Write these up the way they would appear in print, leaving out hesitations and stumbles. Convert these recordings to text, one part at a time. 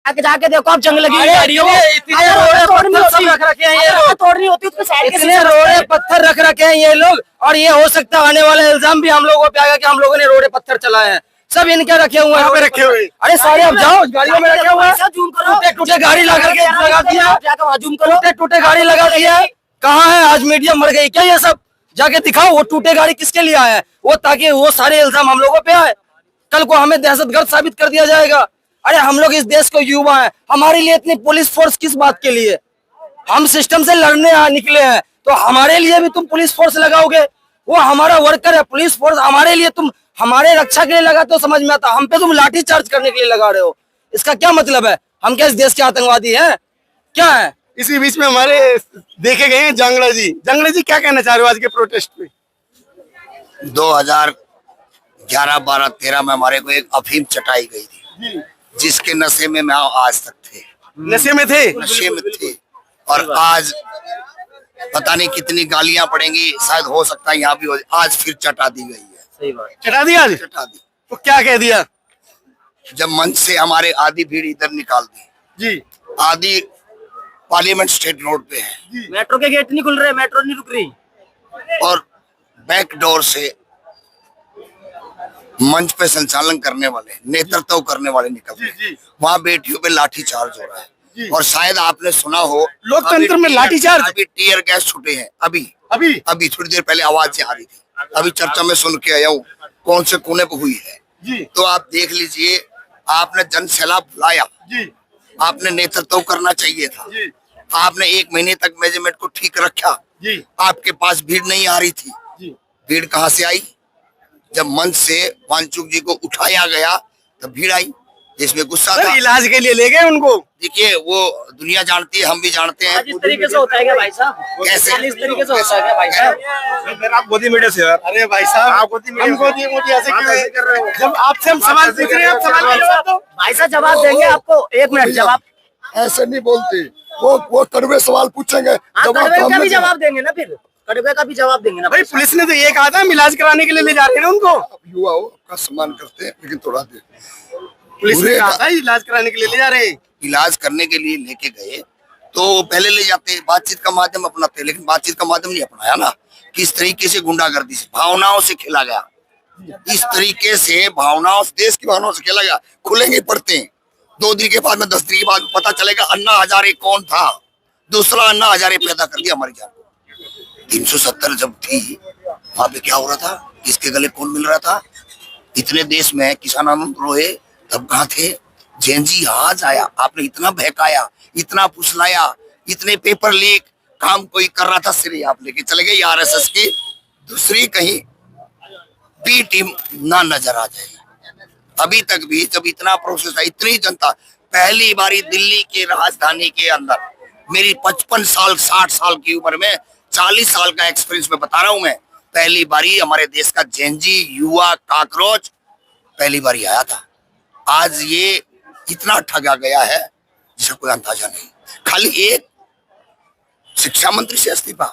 आके जाके देखो, अब जंग लगी हुई गाड़ियों में। इतने रोड़े पत्थर सब रख रखे हैं ये लोग, तोड़नी होती उसको साइड इतने रोड़े पत्थर रख रखे हैं ये लोग। और ये हो सकता है आने वाला इल्जाम भी हम लोगों पे आएगा कि हम लोगों ने रोड़े पत्थर चलाए हैं। सब इनके रखे हुए हैं, पे रखे हुए। अरे सारे आप जाओ, गाड़ियों में रखे हुए हैं। टूटे टूटे गाड़ी लगा के लगा दिया, टूटे टूटे गाड़ी लगा दिया। कहाँ है आज मीडिया मर गई क्या? ये सब जाके दिखाओ, वो टूटे गाड़ी किसके लिए आया है वो, ताकि वो सारे इल्जाम हम लोगों पे आए। कल को हमें दहशतगर्द साबित कर दिया जाएगा। अरे हम लोग इस देश को युवा हैं, हमारे लिए इतनी पुलिस फोर्स किस बात के लिए? हम सिस्टम से लड़ने निकले हैं, तो हमारे लिए भी तुम पुलिस फोर्स लगाओगे? वो हमारा वर्कर है, पुलिस फोर्स हमारे लिए, तुम हमारे रक्षा के लिए लगाते हो समझ में आता, हम पे तुम लाठी चार्ज करने के लिए लगा रहे हो। इसका क्या मतलब है? हम क्या इस देश के आतंकवादी हैं क्या है? इसी बीच में हमारे देखे गए हैं जांगड़ा जी। जांगड़ा जी क्या कहना चाह रहे हो आज के प्रोटेस्ट पे? 2011, 12, 13 में हमारे को एक अफीम चटाई गई थी, जिसके नशे में मैं आज तक थे। नशे में थे? नशे में थे। और आज पता नहीं कितनी गालियां पड़ेंगी, शायद हो सकता है यहाँ भी हो। आज फिर चटा दी गई है। सही बात। चटा दिया आज? चटा दी। तो क्या कह दिया? जब मंच से हमारे आधी भीड़ इधर निकाल दी जी, आधी पार्लियामेंट स्टेट रोड पे है, मेट्रो के गेट नहीं खुल रहे, मेट्रो नहीं रुक रही, और बैक डोर से मंच पे संचालन करने वाले, नेतृत्व करने वाले निकल रहे, वहाँ बेटियों पे लाठी चार्ज हो रहा है। और शायद आपने सुना हो लोकतंत्र में लाठीचार्ज? अभी टीयर गैस छूटे हैं, अभी अभी अभी थोड़ी देर पहले आवाज आ रही थी, अभी चर्चा में सुन के आया हूँ कौन से कोने पे हुई है जी। तो आप देख लीजिए, आपने जन सैलाब बुलाया जी, आपने नेतृत्व करना चाहिए था जी, आपने 1 महीने तक मेजरमेंट को ठीक रखा जी, आपके पास भीड़ नहीं आ रही थी। जी। भीड़ कहाँ से आई? जब मंच से वांचुक जी को उठाया गया तब भीड़ आई, जिसमें गुस्सा था। इलाज के लिए ले गए उनको। देखिए वो दुनिया जानती है, हम भी जानते हैं। इस तरीके से होता है क्या भाई साहब? कैसे? इस तरीके से होता है क्या भाई साहब? आप गोदी मीडिया से? अरे भाई साहब, हम गोदी मीडिया से क्यों कर रहे हो? जब आपसे हम सवाल पूछ रहे हैं, आप सवाल नहीं जवाब दो। भाई साहब जवाब देंगे आपको, 1 मिनट जवाब। ऐसे नहीं बोलते, वो कड़वे सवाल पूछेंगे, कड़वे का भी जवाब देंगे ना, फिर कड़वे का भी जवाब देंगे ना भाई। पुलिस ने तो ये कहा था हम इलाज कराने के लिए ले जा रहे हैं ना उनको। युवा हो, आपका सम्मान करते हैं, लेकिन थोड़ा देर पुलिस ने कहा था इलाज कराने के लिए ले जा रहे हैं। इलाज करने के लिए लेके गए तो पहले ले जाते, बातचीत का माध्यम अपनाते, लेकिन बातचीत का माध्यम नहीं अपनाया ना। किस तरीके से गुंडागर्दी से, भावनाओं से खेला गया, इस तरीके से भावनाओं से, देश की भावनाओं से खेला गया। खुलेंगे पड़ते हैं 2 दिन के बाद में, 10 दिन के बाद पता चलेगा अन्ना हजारे कौन था। दूसरा अन्ना हजारे पैदा कर दिया हमारी जान को। 370 जब थी वहां पे क्या हो रहा था? किसके गले कौन मिल रहा था? इतने देश में किसान आंदोलन रोए तब कहाँ थे? जैन जी आज आया, आपने इतना बहकाया, इतना फुसलाया, इतने पेपर लीक, काम कोई कर रहा था, सिरे आप लेके चले गए। आरएसएस की दूसरी कहीं बी टीम ना नजर आ जाए। अभी तक भी जब इतना प्रोसेस है, इतनी जनता, पहली बारी दिल्ली के राजधानी के अंदर, मेरी 55 साल 60 साल की उम्र में 40 साल का एक्सपीरियंस में बता रहा हूं मैं, पहली बारी हमारे देश का जैनजी युवा काकरोच पहली बारी आया था। आज ये इतना ठगा गया है जिसका कोई अंदाजा नहीं। खाली एक शिक्षा मंत्री से इस्तीफा,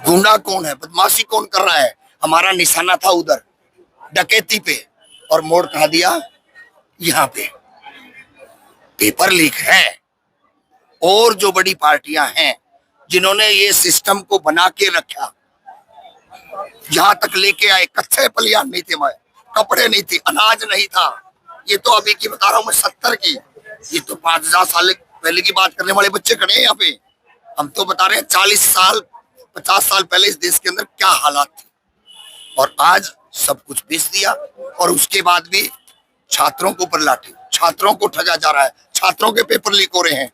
गुंडा कौन है, बदमाशी कौन कर रहा है? हमारा निशाना था उधर डकैती पे, और मोड़ कहा दिया यहाँ पे। पेपर लीक है, और जो बड़ी पार्टियां हैं जिन्होंने ये सिस्टम को बना के रखा, यहाँ तक लेके आए, कच्चे पलियान नहीं थे, कपड़े नहीं थे, अनाज नहीं था। ये तो अभी की बता रहा हूँ मैं, 70 की, ये तो 5000 साल पहले की बात करने वाले बच्चे खड़े हैं यहाँ पे। हम तो बता रहे हैं 40 साल 50 साल पहले इस देश के अंदर क्या हालात थे, और आज सब कुछ बेच दिया। और उसके बाद भी छात्रों को ऊपर लाठी, छात्रों को ठगा जा रहा है, छात्रों के पेपर लीक हो रहे हैं।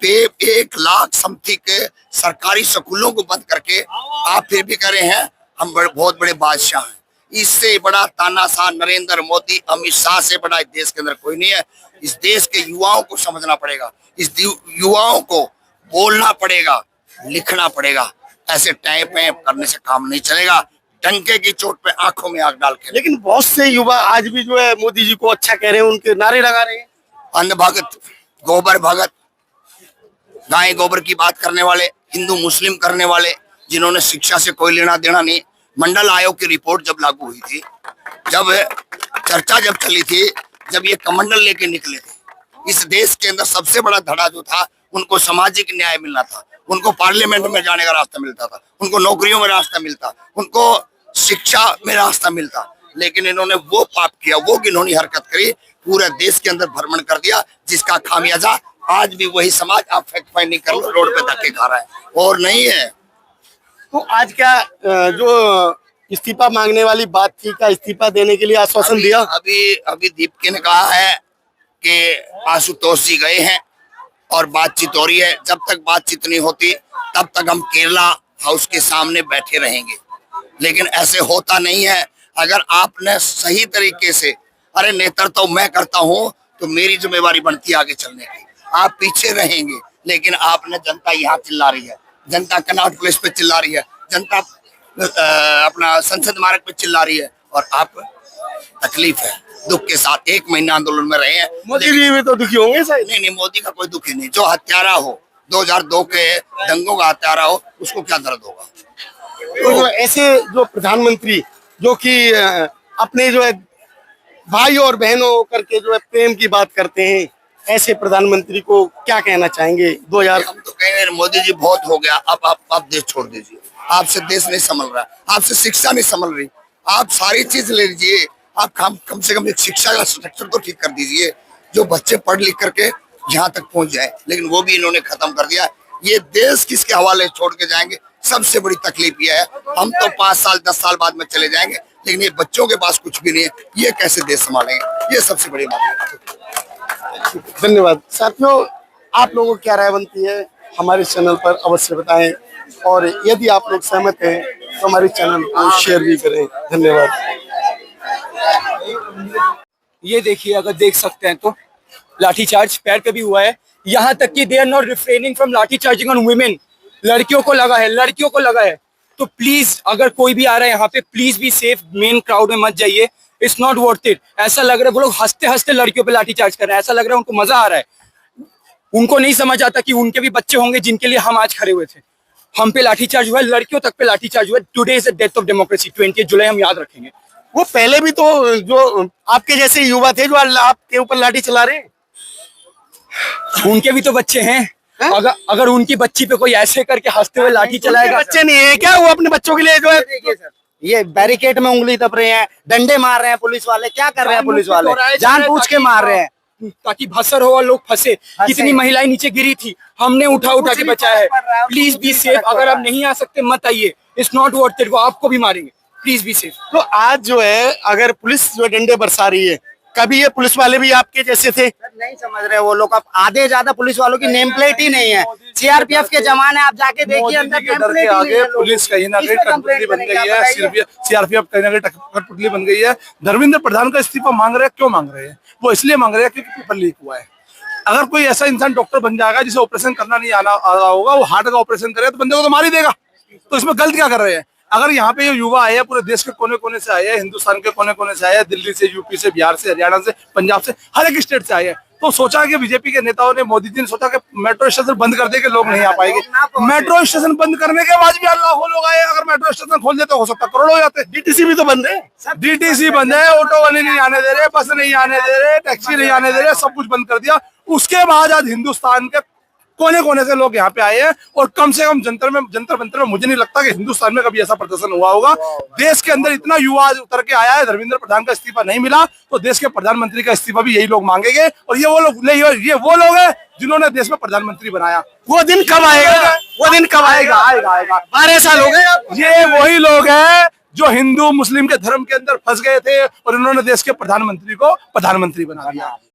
1 लाख समथिंग के सरकारी स्कूलों को बंद करके आप फिर भी कह रहे हैं हम बहुत बड़े बादशाह हैं। इससे बड़ा तानाशाह नरेंद्र मोदी, अमित शाह से बड़ा इस देश के अंदर कोई नहीं है। इस देश के युवाओं को समझना पड़ेगा, इस युवाओं को बोलना पड़ेगा, लिखना पड़ेगा। ऐसे टाइप में करने से काम नहीं चलेगा, डंके की चोट पे आंखों में आग डाल के। लेकिन बहुत से युवा आज भी जो है मोदी जी को अच्छा कह रहे हैं, उनके नारे लगा रहे हैं। अन्न भगत, गोबर भगत, गाय गोबर की बात करने वाले, हिंदू मुस्लिम करने वाले, जिन्होंने शिक्षा से कोई लेना देना नहीं। मंडल आयोग की रिपोर्ट जब लागू हुई थी, जब चर्चा जब चली थी, जब ये कमंडल लेके निकले थे। इस देश के अंदर सबसे बड़ा धड़ा जो था, उनको सामाजिक न्याय मिलना था, उनको पार्लियामेंट में जाने का रास्ता मिलता था, उनको नौकरियों में रास्ता मिलता, उनको शिक्षा में रास्ता मिलता। लेकिन इन्होंने वो पाप किया, वो घिनौनी हरकत करी, पूरे देश के अंदर भ्रमण कर दिया, जिसका खामियाजा आज भी वही समाज, आप फैक्ट फाइंडिंग कर लो, रोड पे धक्के खा रहा है और नहीं है। तो आज क्या जो इस्तीफा मांगने वाली बात थी, क्या इस्तीफा देने के लिए आश्वासन दिया? अभी दीपके ने कहा है कि आशुतोष जी गए हैं और बातचीत हो रही है। जब तक बातचीत नहीं होती तब तक हम केरला हाउस के सामने बैठे रहेंगे, लेकिन ऐसे होता नहीं है। अगर आपने सही तरीके से, अरे नेतृत्व मैं करता हूं तो मेरी जिम्मेवारी बनती है आगे चलने की, आप पीछे रहेंगे। लेकिन आपने, जनता यहाँ चिल्ला रही है, जनता कनॉट प्लेस पे चिल्ला रही है, जनता अपना संसद मार्ग पे चिल्ला रही है, और आप तकलीफ है, दुख के साथ 1 महीना आंदोलन में रहे हैं। मोदी जी भी तो दुखी होंगे शायद। नहीं, मोदी का कोई दुखी नहीं। जो हत्यारा हो, 2002 के दंगों का हत्यारा हो, उसको क्या दर्द होगा? तो जो ऐसे जो प्रधानमंत्री जो कि अपने जो है भाई और बहनों करके जो है प्रेम की बात करते हैं, ऐसे प्रधानमंत्री को क्या कहना चाहेंगे? 2000 हम तो कह रहे हैं मोदी जी बहुत हो गया, अब आप देश छोड़ दीजिए। आपसे देश नहीं संभल रहा, आपसे शिक्षा नहीं संभल रही, आप सारी चीज ले लीजिए, आप कम से कम एक शिक्षा का स्ट्रक्चर तो ठीक कर दीजिए, जो बच्चे पढ़ लिख करके यहाँ तक पहुंच जाए। लेकिन वो भी इन्होंने खत्म कर दिया। ये देश किसके हवाले छोड़ के जाएंगे? सबसे बड़ी तकलीफ ये है। हम तो 5 साल 10 साल बाद में चले जाएंगे, लेकिन ये बच्चों के पास कुछ भी नहीं है, ये कैसे देश संभालेंगे? ये सबसे बड़ी बात है। धन्यवाद। साथियों, आप लोगों की क्या राय बनती है हमारे चैनल पर अवश्य बताएं, और यदि आप लोग सहमत हैं तो हमारे चैनल को शेयर भी करें। धन्यवाद। ये देखिए, अगर देख सकते हैं तो लाठीचार्ज पैर पे भी हुआ है, यहाँ तक कि they are not refraining from lathi charging on women. लड़कियों को लगा है, लड़कियों को लगा है। तो प्लीज, अगर कोई भी आ रहा है यहाँ पे, please be safe, main crowd में मत जाइए। It's not worth it. ऐसा लग रहा है वो लोग हंसते हंसते लड़कियों पे लाठीचार्ज कर रहे हैं, ऐसा लग रहा है उनको मजा आ रहा है। उनको नहीं समझ आता कि उनके भी बच्चे होंगे जिनके लिए हम आज खड़े हुए थे। हम पे लाठीचार्ज हुआ है, लड़कियों तक पे लाठीचार्ज हुआ है। Today is the death of democracy, 20 जुलाई हम याद रखेंगे। वो पहले भी तो जो आपके जैसे युवा थे जो आपके ऊपर लाठी चला रहे हैं, उनके भी तो बच्चे हैं। अगर उनकी बच्ची पे कोई ऐसे करके हंसते हुए लाठी चलाएगा, बच्चे नहीं है क्या? वो अपने बच्चों के लिए जो है, देखिए सर, ये बैरिकेड में उंगली दब रहे हैं, डंडे मार रहे हैं पुलिस वाले। क्या कर रहे हैं पुलिस वाले? जानबूझ के मार रहे हैं ताकि भसर हो और लोग फंसे। कितनी महिलाएं नीचे गिरी थी, हमने उठा के बचाया है। Please be safe. अगर आप नहीं आ सकते मत आइए, इट्स नॉट वर्थ इट। वो आपको भी मारेंगे, प्लीज बी सेफ। तो आज जो है अगर पुलिस जो डंडे बरसा रही है, कभी ये पुलिस वाले भी आपके जैसे थे? नहीं समझ रहे वो लोग। अब आधे ज्यादा पुलिस वालों की नेम प्लेट ही नहीं है। सीआरपीएफ के जमाने आप जाके देखिए, अंदर नेम प्लेट ही नहीं है। पुलिस कहीं ना कहीं कठपुतली बन गई है, सीआरपीएफ कहीं ना कहीं कठपुतली बन गई है। धर्मेंद्र प्रधान का इस्तीफा मांग रहे हैं, क्यों मांग रहे हैं? वो इसलिए मांग रहे हैं क्योंकि पेपर लीक हुआ है। अगर कोई ऐसा इंसान डॉक्टर बन जाएगा जिसे ऑपरेशन करना नहीं आ रहा होगा, वो हार्ट का ऑपरेशन करे तो बंदे को तो मार ही देगा। तो इसमें गलत क्या कर रहे हैं? अगर यहाँ पे ये युवा आए हैं, पूरे देश के कोने कोने से आए हैं, हिंदुस्तान के कोने कोने से आए हैं, दिल्ली से, यूपी से, बिहार से, हरियाणा से, पंजाब से, हर एक स्टेट से आए हैं, तो सोचा कि बीजेपी के नेताओं ने, मोदी जी ने सोचा कि मेट्रो स्टेशन बंद कर दे के लोग नहीं आ पाएंगे। मेट्रो स्टेशन बंद करने के बाद भी लाखों लोग आए। अगर मेट्रो स्टेशन खोल देते हो सकता करोड़ों हो जाते। डीटीसी भी तो बंद है, डीटीसी बंद है, ऑटो वाले नहीं आने दे रहे, बस नहीं आने दे रहे, टैक्सी नहीं आने दे रहे, सब कुछ बंद कर दिया। उसके बाद आज हिंदुस्तान के कोने कोने से लोग यहाँ पे आए हैं, और कम से कम जंतर मंतर में मुझे नहीं लगता कि हिंदुस्तान में कभी ऐसा प्रदर्शन हुआ होगा। देश के अंदर इतना युवा उतर के आया है। धर्मेंद्र प्रधान का इस्तीफा नहीं मिला तो देश के प्रधानमंत्री का इस्तीफा भी यही लोग मांगेंगे, और ये वो लोग हैं जिन्होंने देश में प्रधानमंत्री बनाया। वो दिन कब आएगा? वो दिन कब आएगा? आएगा 12 साल हो गए। ये वही लोग हैं जो हिंदू मुस्लिम के धर्म के अंदर फंस गए थे, और इन्होंने देश के प्रधानमंत्री को प्रधानमंत्री बना दिया।